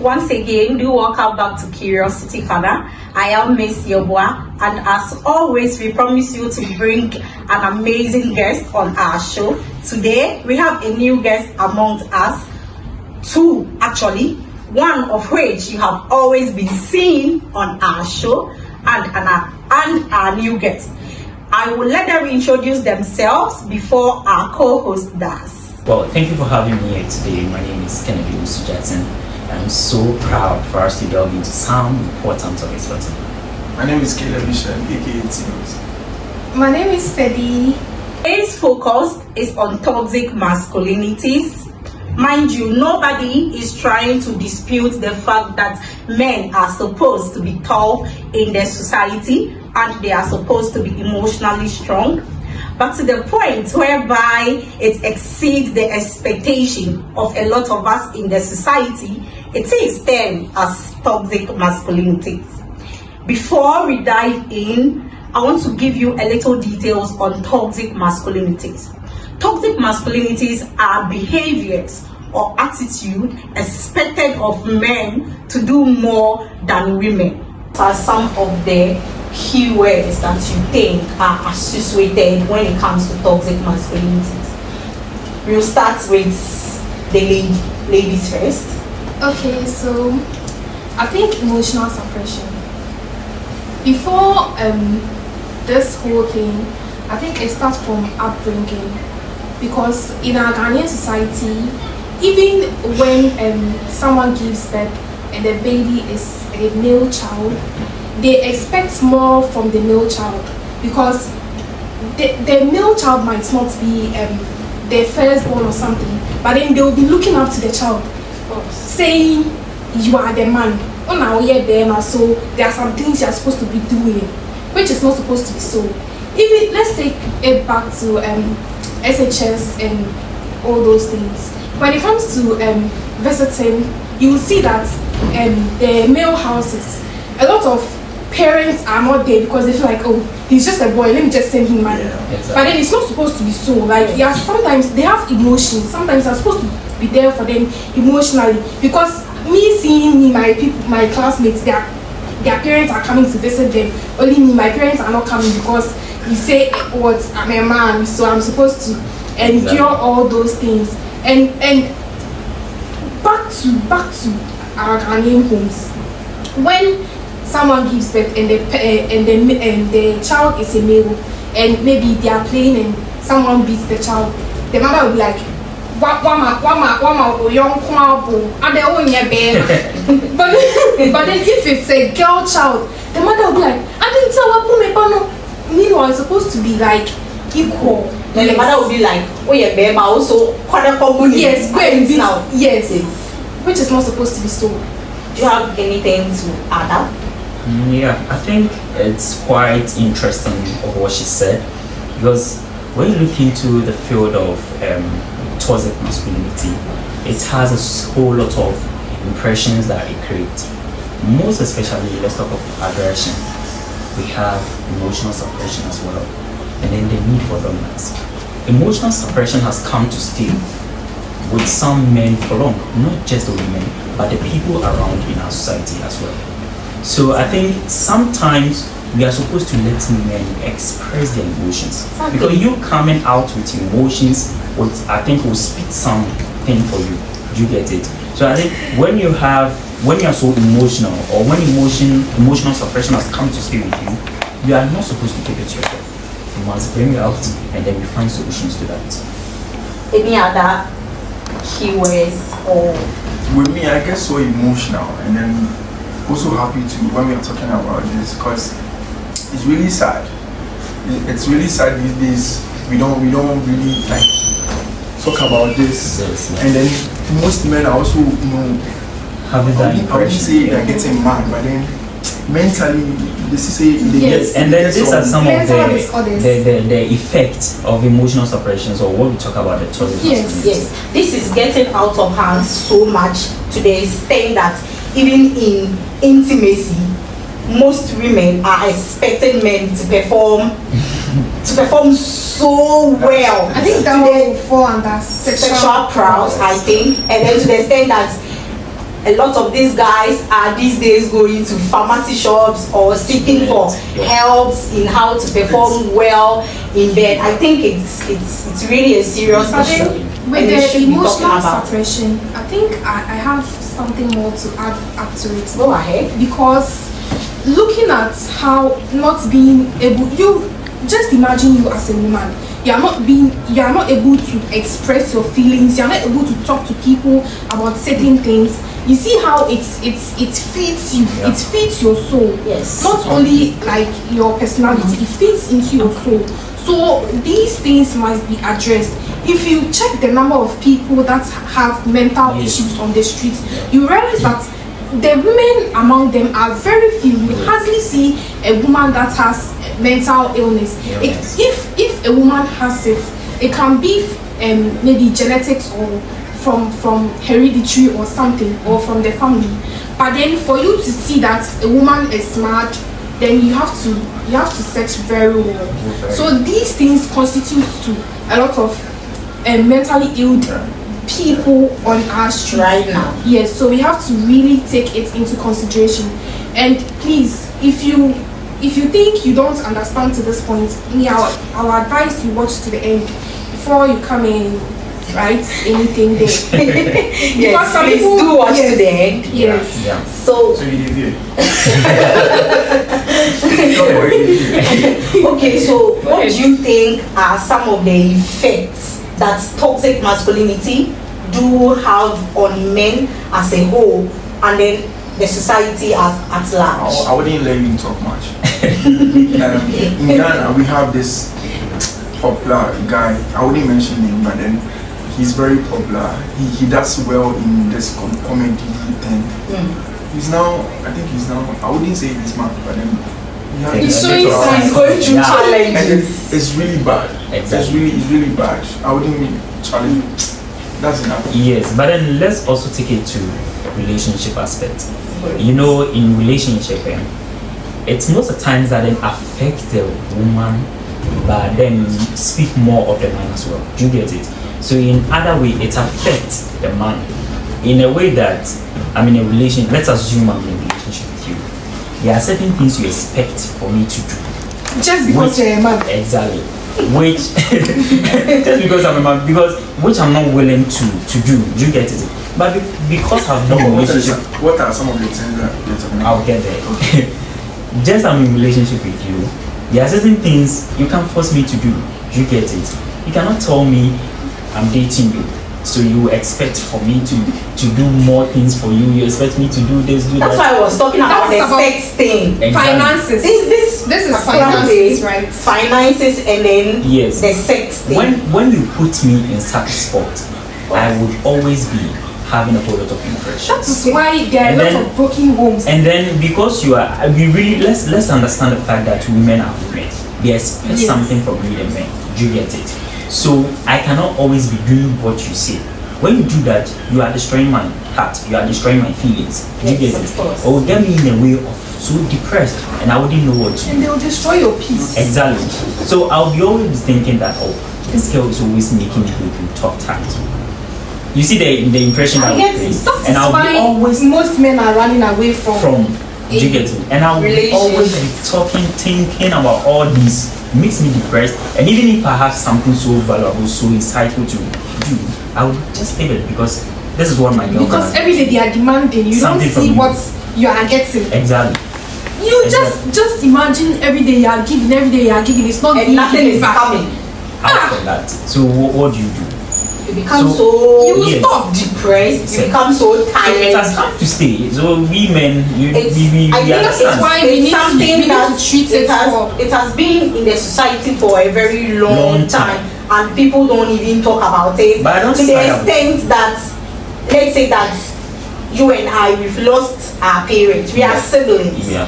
Once again, do welcome back to Curiosity Corner. I am Miss Yobua, and as always, we promise you to bring an amazing guest on our show. Today, we have a new guest amongst us, two actually, one of which you have always been seeing on our show, and our new guest. I will let them introduce themselves before our co-host does. Well, thank you for having me here today. My name is Kennedy Usu-Jackson. I'm so proud for us to delve into some important topics for today. My name is Caleb Bishop, aka Timos. My name is Fedi. Today's focus is on toxic masculinities. Mind you, nobody is trying to dispute the fact that men are supposed to be tough in their society and they are supposed to be emotionally strong. But to the point whereby it exceeds the expectation of a lot of us in the society, it is termed as toxic masculinities. Before we dive in, I want to give you a little details on toxic masculinities. Toxic masculinities are behaviors or attitude expected of men to do more than women. Are some of the keywords that you think are associated when it comes to toxic masculinities? We'll start with the ladies first. Okay, so I think emotional suppression. Before this whole thing, I think it starts from upbringing, because in our Ghanaian society, even when someone gives birth and the baby is a male child, they expect more from the male child, because the male child might not be their firstborn or something, but then they will be looking up to the child, saying, you are the man. Oh, now you're there, so there are some things you are supposed to be doing, which is not supposed to be so. Even let's take it back to SHS and all those things. When it comes to visiting, you will see that the male houses, a lot of parents are not there because they feel like, oh, he's just a boy, let me just send him money. Yeah, exactly. But then it's not supposed to be so. Like, yeah, sometimes they have emotions. Sometimes I'm supposed to be there for them emotionally, because me seeing my classmates, their parents are coming to visit them. Only me, my parents are not coming because you say, what, I'm a man, so I'm supposed to endure all those things. And back to our Ghanaian homes, when someone gives birth and the child is a male, and maybe they are playing and someone beats the child, the mother will be like, but then if it's a girl child, the mother will be like, I didn't tell what. Meanwhile, it's supposed to be like equal. Then the mother will be like, oh yeah, babe, also yes, now. Yes, which is not supposed to be so. Do you have anything to add up? Yeah, I think it's quite interesting of what she said, because when you look into the field of toxic masculinity, it has a whole lot of impressions that it creates. Most especially, let's talk of aggression. We have emotional suppression as well, and then the need for dominance. Emotional suppression has come to stay with some men for long, not just the women, but the people around in our society as well. So I think sometimes we are supposed to let men express their emotions. Exactly. Because you coming out with emotions, I think will speak something for you. You get it? So I think when you are so emotional, or when emotional suppression has come to stay with you, you are not supposed to keep it to yourself. You must bring it out, and then we find solutions to that. Any other keywords or? With me, I get so emotional, and then also happy too when we are talking about this, because it's really sad. It's really sad these days. We don't really like talk about this, and then most men are also, having that impression. I wouldn't say they're getting mad, but then mentally they say they get. And then these are some of the effects of emotional suppression, or what we talk about the toxic masculinity. Yes, this is getting out of hand so much to the extent that even in intimacy, most women are expecting men to perform so well. I think that will fall under sexual prowess, I think, and then to the extent that a lot of these guys are these days going to pharmacy shops or seeking for helps in how to perform well in bed. I think it's really a serious issue. With the emotional suppression, I think I have something more to add up to it. Go ahead. Because looking at how not being able, you just imagine you as a woman, you are not able to express your feelings, you are not able to talk to people about certain things. You see how it feeds you, it feeds your soul. Yes. Not only like your personality, it feeds into your soul. So these things must be addressed. If you check the number of people that have mental issues on the streets, you realize that the women among them are very few. You hardly see a woman that has mental illness. If a woman has it, it can be maybe genetics or from hereditary or something, or from the family. But then for you to see that a woman is mad, then you have to search very well. So these things constitute to a lot of mentally ill people on our street right now. Yes, so we have to really take it into consideration. And please, if you think you don't understand to this point, our advice, you watch to the end before you come in write anything there. Yes, some please people, do watch to the end. Yes. Yeah. So you did it. okay, so what do you think are some of the effects that toxic masculinity do have on men as a whole, and then the society at large? I wouldn't let you talk much. In Ghana, we have this popular guy. I wouldn't mention him, but then he's very popular. He does well in this comedy thing. He's now, I wouldn't say he's mad, but then he's showing signs, going through challenges. And it's really bad. Exactly. It's really bad. I wouldn't really challenge. That's enough. Yes, but then let's also take it to relationship aspect. You know, in relationship, it's most of the times that then affect the woman, but then speak more of the man as well. Do you get it? So in other way, it affects the man in a way that, I'm in a relationship. Let's assume I'm in a relationship with you. There are certain things you expect for me to do. Just because you're a man. Exactly. Which just because I'm a man, because which I'm not willing to do. Do you get it? But because I've no relationship. What are some of the things that you're talking about? I'll get there. Okay. Just I'm in relationship with you. There are certain things you can't force me to do. Do you get it? You cannot tell me I'm dating you, so you expect for me to do more things for you. You expect me to do this, do That's that. why I was talking about the sex thing. Exactly. Finances. This is finances, right? Finances, and then Yes. the sex thing. When you put me in such spot, I would always be having a whole lot of impression. That is why there are And a lot then- of broken homes. And then because you are, we really let's understand the fact that women are women. They expect Yes. something from we the men. Do you get it? So I cannot always be doing what you say. When you do that, you are destroying my heart. You are destroying my feelings. Do you Yes, get of it? course. Or will get me in a way of so depressed, and I wouldn't know what to do. And they'll destroy your peace. Exactly. So I'll be always thinking that, oh, this girl is always making me go through tough times. You see the impression I that get we it. create. That And is I'll be why always most men are running away from do you get it? And I'll be always be talking, thinking about all this. It makes me depressed. And even if I have something so valuable, so insightful to do, I would just leave it because this is what my girl because can- every day they are demanding. You Something don't from see you. what you are getting. Exactly. You Exactly. just imagine every day you are giving, every day you are giving. It's not And being nothing given is back. coming. Out of that. So what do you do? You become So- so You will Yes. stop. depressed. You Yes. become so So it has tired. come to stay. So we men, I we think understand. it's why we it's need to- something we need that to treat it for- it has been in the society for a very long Long time, time. and people don't even talk about it. But I don't to the side up. extent that, let's say that you and I, we've lost our parents. We are siblings. Yeah.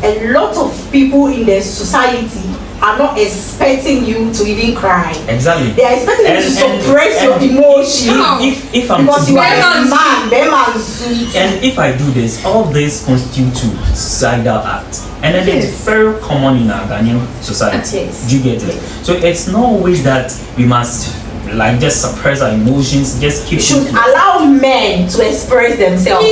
A lot of people in the society are not expecting you to even cry. Exactly. They are expecting you to And- suppress your and- emotion How? If I'm because to you do are this- a man. Them and sweet. and if I do this, all this constitute to suicidal act, and then it's Yes. very common in our Ghanaian society. Yes. Do you get it? So it's not always that we must like just suppress our emotions, just keep You should thinking. allow allow men to express themselves.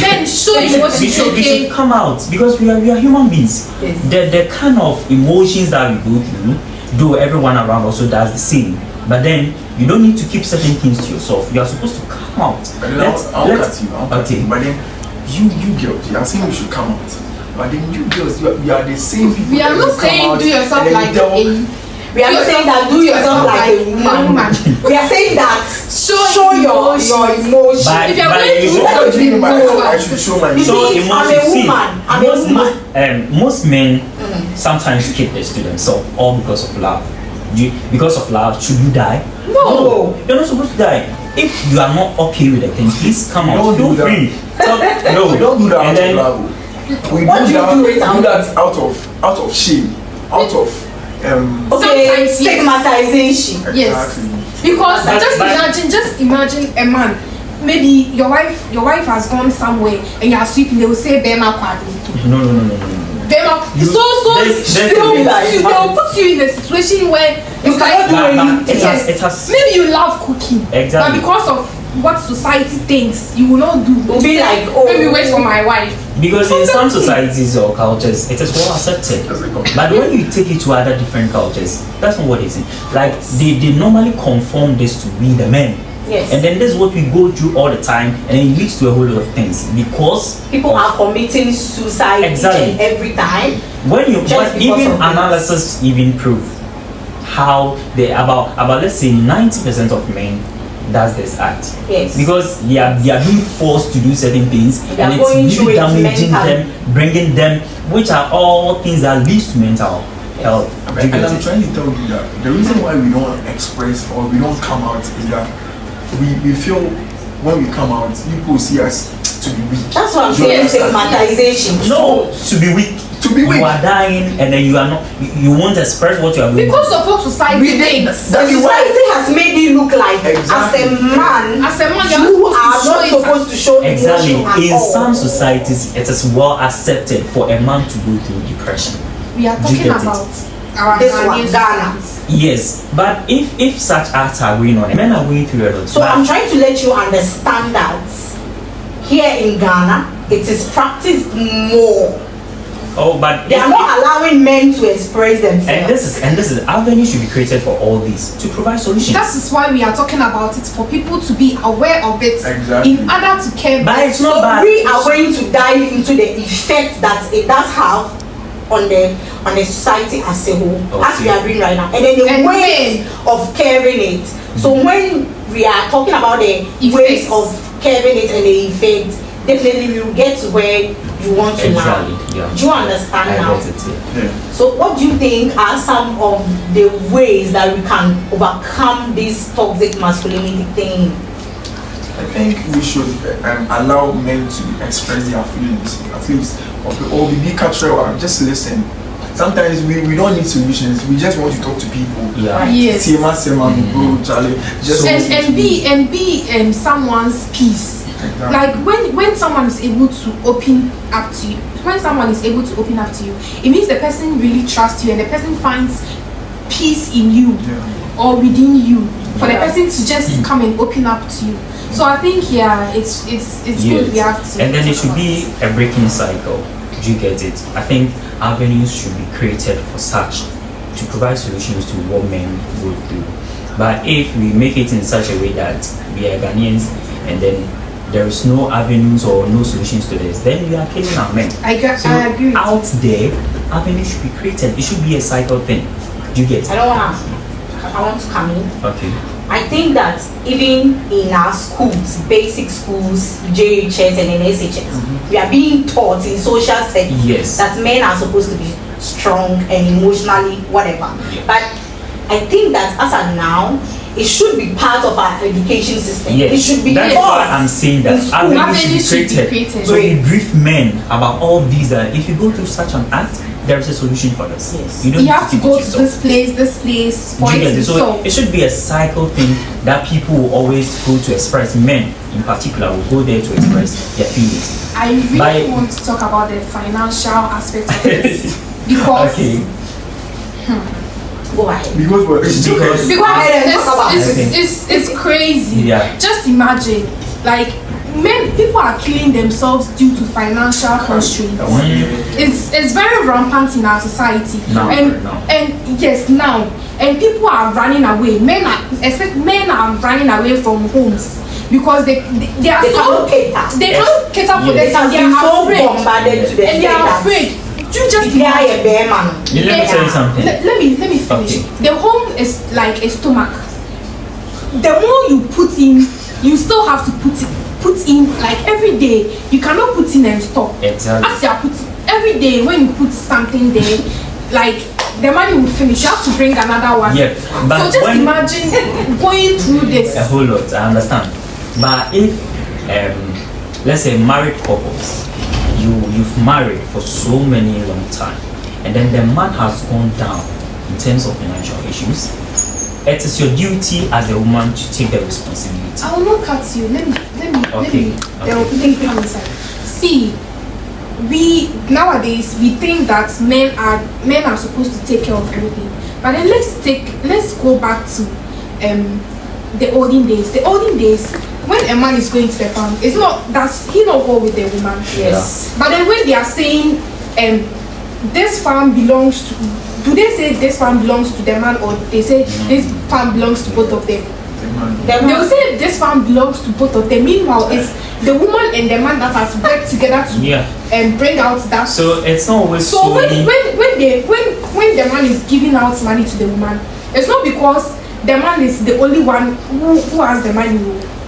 Men show we emotions, should okay? come out because we are human beings. Yes. The kind of emotions that we go through, though everyone around also does the same. But then you don't need to keep certain things to yourself. You are supposed to come out. But then I'll cut you. Okay. But then you girls, you are saying you should come out. But then you girls, you are the same people. We are that not will come saying out do yourself and then like you tell- We are not saying that do yourself like a woman. We are saying that show your emotions. But- If you're but going you- to What do you mean by No. I should show my You So see, I'm a emotions, see, woman. I'm a woman. most men sometimes keep this to themselves, all because of love. Because of love, should you die? No. You're not supposed to die. If you are not okay with the thing, please come out. Don't do Feel that. free. No, We don't do that And out then, of love. We What do you do it out that out of shame, out of Okay, Sometimes, yes. stigmatization. Yes. exactly. Because But- just imagine a man. Maybe your wife has gone somewhere and you are sweeping. They will say Bema Kwadu. no. Bema. You- So there's- they'll put you in a situation where You it's cannot like do But anything. it has maybe you love cooking, Exactly. but because of what society thinks, you will not do. You'll be like, oh. Maybe wait for my wife. because in some societies or cultures it is well accepted. That's a compliment. But when you take it to other different cultures, that's not what it is. Like they normally conform this to we the men. Yes. And then this is what we go through all the time, and it leads to a whole lot of things because People are committing suicide Exactly. each and every time. when you Just when because even of this. analysis even prove how they about let's say 90% of men does this act. Yes. Because they are being forced to do certain things, They are and it's going through really it damaging mentally. them, bringing them, which are all things that leads to mental health. Do you And get I'm it? trying to tell you that the reason why we don't express or we don't come out is that we feel when we come out, people see us to be weak. That's what I'm You saying, understand? stigmatization. No, to be weak. To be weak. You are dying, and then you are not. You won't express what you are going Because through. of what society We did- thinks. that The is why society has made you look like, Exactly. as a man, As a man, you you're are not not supposed to show supposed to show Exactly. emotion at In all. some societies, it is well accepted for a man to go through depression. We are Do you talking get it? about our This one, Ghanaian Ghana. students. Yes, but if such acts are going on, men are going through a lot. So But- I'm trying to let you understand that here in Ghana, it is practiced more. but They are not allowing men to express themselves. and this is avenue should be created for all these to provide solutions. That is why we are talking about it, for people to be aware of it Exactly. in order to care. But it's So not bad. we are going to dive into the effect that it does have on the society as a whole, as we are doing right now, and then the And ways of caring it. So when we are talking about the ways Effects. of caring it and the effect, definitely we will get to where you want to now. Exactly, yeah. Do you understand I now? get it, yeah. Yeah. So what do you think are some of the ways that we can overcome this toxic masculinity thing? I think we should allow men to express their feelings, at least, or be cultural. Just listen. Sometimes we don't need solutions. We just want to talk to people. Yeah. Yes. Sema, bro, Charlie. Just listen to and be someone's peace. Exactly. Like when someone is able to open up to you, when someone is able to open up to you, it means the person really trusts you and the person finds peace in you Yeah. or within you. For the Yeah. person to just come and open up to you. So I think it's good we have to. And then it should be a breaking cycle. Do you get it? I think avenues should be created for such to provide solutions to what men go through. But if we make it in such a way that we are Ghanaians and then there is no avenues or no solutions to this, then we are killing our men. I agree. Out there, avenues should be created. It should be a cycle thing. Do you get it? I want to come in. Okay. I think that even in our schools, basic schools, JHS and NSHS, we are being taught in social settings Yes. that men are supposed to be strong and emotionally whatever. Yeah. But I think that as of now, it should be part of our education system. Yes. It should be That's taught why I'm saying that in school. avenues should be created. So we Great. brief men about all these that if you go through such an act, there is a solution for this. Yes. You don't You need have to keep go it to yourself. this place for Do you it get to it? be So solved. it should be a cycle thing that people will always go to express. Men in particular will go there to express their feelings. I really By- want to talk about the financial aspect of this because Okay. Go ahead. Because what? Because- It's crazy. Yeah. Just imagine, like, people are killing themselves due to financial constraints. It's very rampant in our society. Now. And yes, now, and people are running away. Men are running away from homes because they are cannot cater. They cannot cater for They themselves. They have been are so afraid. bombarded to the And they are afraid. You just They are a bear man. Let me tell you something. Let me finish. Okay. The home is like a stomach. The more you put in, you still have to put in like every day. You cannot put in and stop. Exactly. As you are putting every day, when you put something there, like the money will finish. You have to bring another one. Yeah, but so just imagine going through this. A whole lot, I understand. But if, let's say, married couples, you've married for so many long time, and then the man has gone down in terms of financial issues, it is your duty as a woman to take the responsibility. I will not cut you. Let me. There will be come inside. See, we nowadays we think that men are supposed to take care of everything. But then let's go back to the olden days. The olden days, when a man is going to the farm, it's not does he not go with the woman? Yes. But then when they are saying this farm belongs to, do they say this farm belongs to the man, or they say this farm belongs to both of them? They will say this farm belongs to both of them. Meanwhile, it's the woman and the man that has worked together to bring out that. So it's not always so when the man is giving out money to the woman, it's not because the man is the only one who has the money,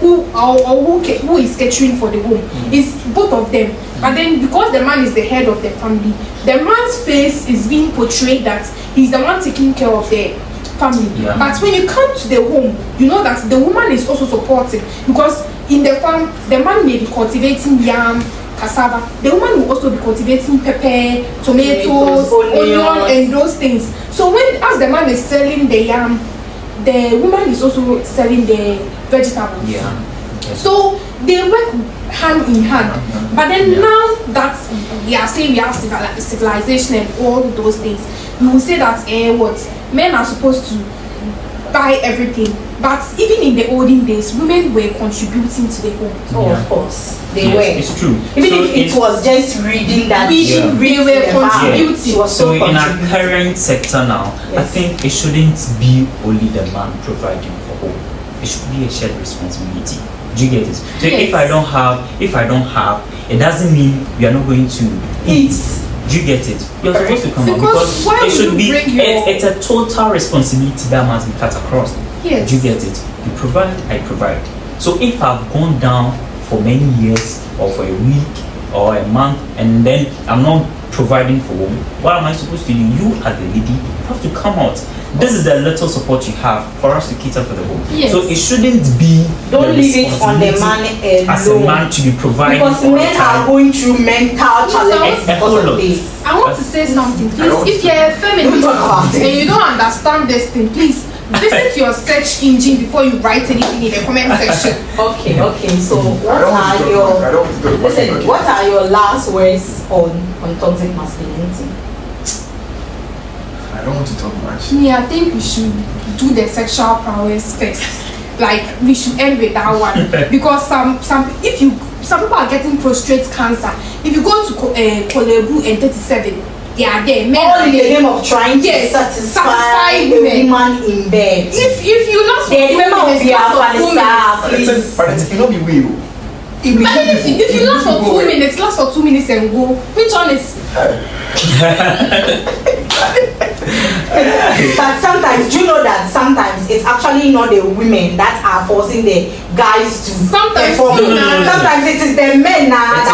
who is catering for the home. It's both of them. But then because the man is the head of the family, the man's face is being portrayed that he's the one taking care of the family. Yeah. But when you come to the home, you know that the woman is also supporting, because in the farm the man may be cultivating yam, cassava, the woman will also be cultivating pepper, tomatoes, onion, and those things. So when as the man is selling the yam, the woman is also selling the vegetables. Yeah. Okay. So they work hand in hand. But then now that we are saying we have civilization and all those things, we will say that what men are supposed to buy everything. But even in the olden days, women were contributing to the home. Oh, of course, they were. It's true. Even So if it was just reading that, they were contributing. So in our current sector now, I think it shouldn't be only the man providing for home. It should be a shared responsibility. Do you get it? So if I don't have, it doesn't mean we are not going to eat. Do you get it? You're supposed to come out because it should be. It's a total responsibility that must be cut across. Yes. Do you get it? You provide, I provide. So if I've gone down for many years or for a week or a month and then I'm not providing for home, what am I supposed to do? You as the lady have to come out. This is the little support you have for us to cater for the home. Yes. So it shouldn't be. Don't leave it on the man alone. As a man to be providing. Because men are going through mental challenges because of this. I want to say something, please. If you're a feminist and you don't understand this thing, please visit your search engine before you write anything in the comment section. Okay. So what are your last words on toxic masculinity? I don't want to talk much. I think we should do the sexual prowess first. Like we should end with that one because some people are getting prostate cancer. If you go to Kolebu and 37, they are there. Men all in the name of trying to satisfy the woman in bed. If you last for 2 minutes, but it cannot be real. If you last for 2 minutes and go, which one is? But sometimes, do you know that sometimes it's actually not the women that are forcing the guys to perform. Sometimes it is the men that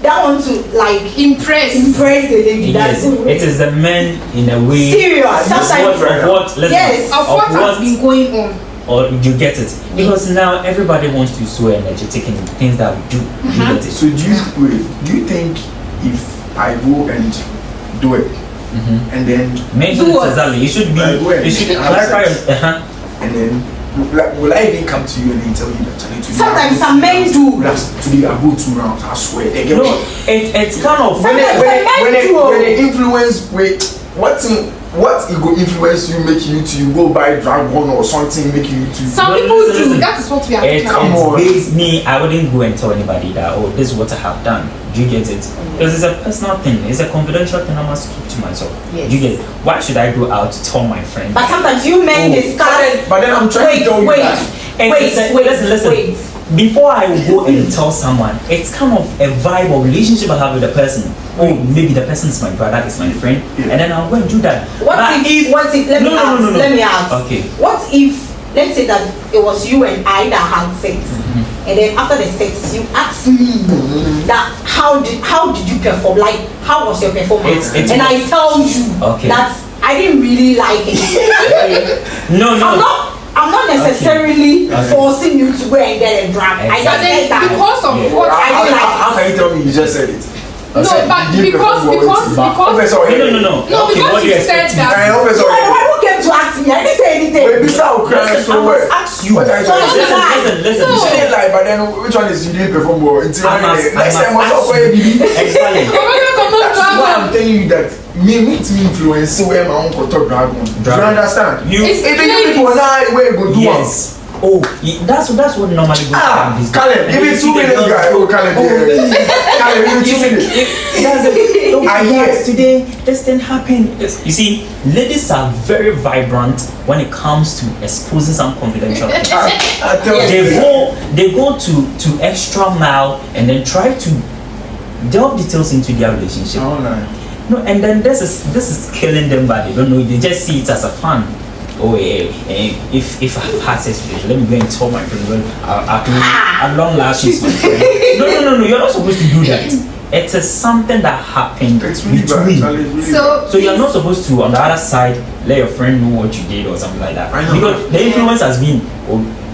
want to like impress the lady. Yes, it is the men in a way. Serious. Sometimes of what has been going on. Or you get it? Because now everybody wants to be so energetic in things that we do. You get it? So do you think if I go and do it and then exactly, you should clarify and then will I even come to you and then tell you that sometimes some men do. Today I go 2 rounds, I swear. No, it's kind of when they influence with what's what it go influence you, make you to go buy dragon or something, make you to. Some people do. That is what we are talking about. It's me. I wouldn't go and tell anybody that, oh, this is what I have done. Do you get it? Because it's a personal thing. It's a confidential thing I must keep to myself. Yes. Do you get it? Why should I go out to tell my friend? But sometimes you men discuss. But then I'm trying to tell you that. Wait. Before I will go and tell someone, it's kind of a vibe or relationship I have with the person. Oh, maybe the person is my brother, is my friend, and then I'll go and do that. What if let me ask. Okay. What if, let's say that it was you and I that had sex, and then after the sex you asked me that how did you perform? Like, how was your performance? And I tell you that I didn't really like it. No. I'm not necessarily forcing you to go and get a drug. I just said that because of what I didn't like. How can you tell me you just said it? No, but because no, because you said that. Who came to ask me? I didn't say anything. Wait, this how crying so well. Ask you. Listen. You didn't lie, but then which one is you didn't perform well? Next time what's up for you? Exactly. That's why I'm telling you that me influence where my uncle talk dragon. Do you understand? Even people now where go do yes. Oh, that's what normally goes on. Caleb, give me 2 minutes, guy. Oh, Caleb, Caleb, give me 2 minutes. I hear today this thing happened. You see, ladies are very vibrant when it comes to exposing some confidential things. They go to extra mile and then try to delve details into their relationship. Oh, no, and then this is killing them, but they don't know. They just see it as a fun. Oh, if I've had sex with you, let me go and tell my friend. Well, at long last, she's my friend. No, you're not supposed to do that. It is something that happened really between. Really so you're not supposed to, on the other side, let your friend know what you did or something like that. Because the influence has been,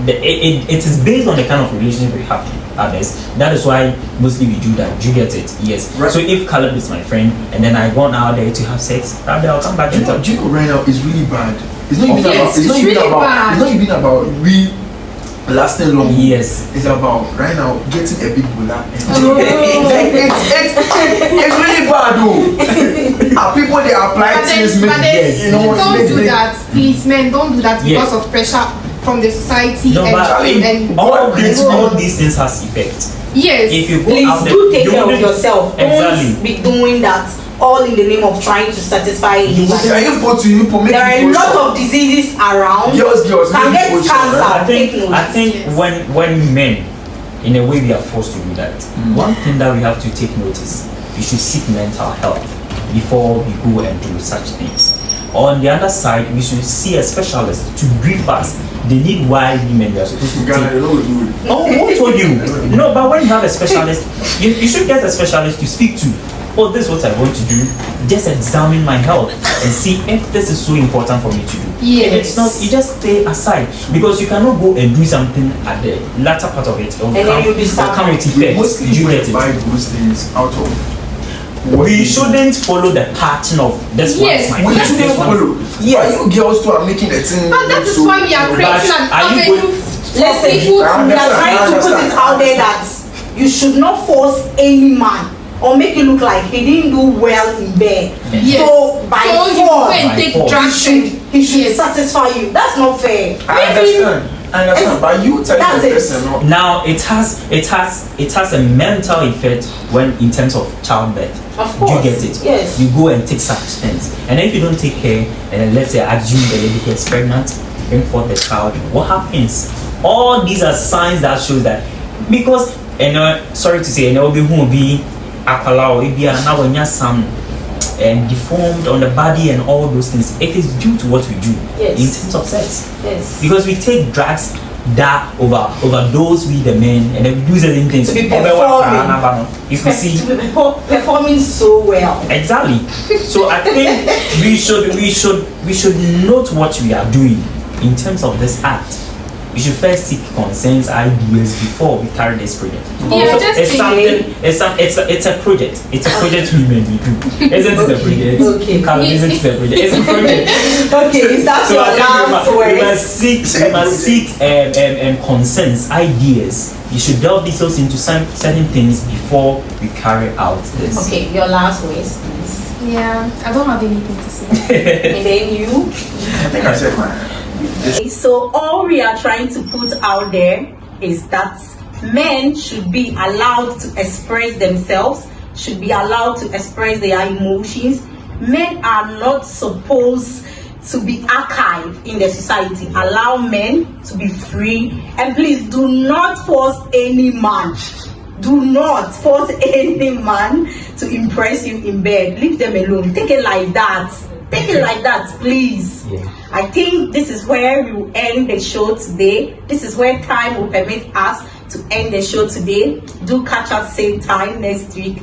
it is based on the kind of relationship we have with others. That is why mostly we do that. Do you get it? Yes. Right. So if Caleb is my friend and then I go out there to have sex, probably I'll come back to you. Know, right now is really bad. It's not even about we lasting long. Yes. It's about right now getting a big bullet. It's really bad though. People they apply things don't do that, please, men. Don't do that because of pressure from the society and all these things has effect. Yes. If you go please out there, do take care of yourself. Exactly. Don't be doing that all in the name of trying to satisfy you. There are a lot of diseases around. Girls can get cancer. I think when men, in a way, we are forced to do that. One thing that we have to take notice: we should seek mental health before we go and do such things. On the other side, we should see a specialist to brief us the need why women are supposed to take. Oh, who told you? No, but when you have a specialist, you should get a specialist to speak to. Oh, this is what I want to do. Just examine my health and see if this is so important for me to do. Yes. If it's not, you just stay aside because you cannot go and do something at the latter part of it. And then you'll be come with effect. Mostly you get it. Buy those things out of. We shouldn't follow the pattern of this yes, one. We shouldn't follow. Yes, you girls too are making a thing. But that is why we are creating an avenue for people to we are trying to put it out there that you should not force any man or make it look like he didn't do well in bed. Yes. So by force, he should satisfy you. That's not fair. I understand. But you tell the person now it has a mental effect when in terms of childbirth. Of course. You get it? Yes. You go and take such things. And if you don't take care and then let's say assume the lady gets pregnant, bring forth the child, what happens? All these are signs that show that because sorry to say will be akwala or now when you're some and deformed on the body and all those things, it is due to what we do in terms of sex. Yes. Because we take drugs that overdose with the men and then we do certain things to be performing. If we see to be performing so well. Exactly. So I think we should note what we are doing in terms of this act. We should first seek consent ideas before we carry this project. Yeah, so it's a project. It's a project women we do. Isn't it a project? Okay. Isn't it a project? It's a project. Okay, is that your last word? We must seek consent ideas. You should delve details into certain things before we carry out this. Okay, your last words, please. Yeah, I don't have anything to say. And then you. I think I said mine. So all we are trying to put out there is that men should be allowed to express themselves, should be allowed to express their emotions. Men are not supposed to be archived in the society. Allow men to be free, and please do not force any man. Do not force any man to impress you in bed. Leave them alone. Take it like that. Take it like that, please. Yeah. I think this is where we will end the show today. This is where time will permit us to end the show today. Do catch us same time next week.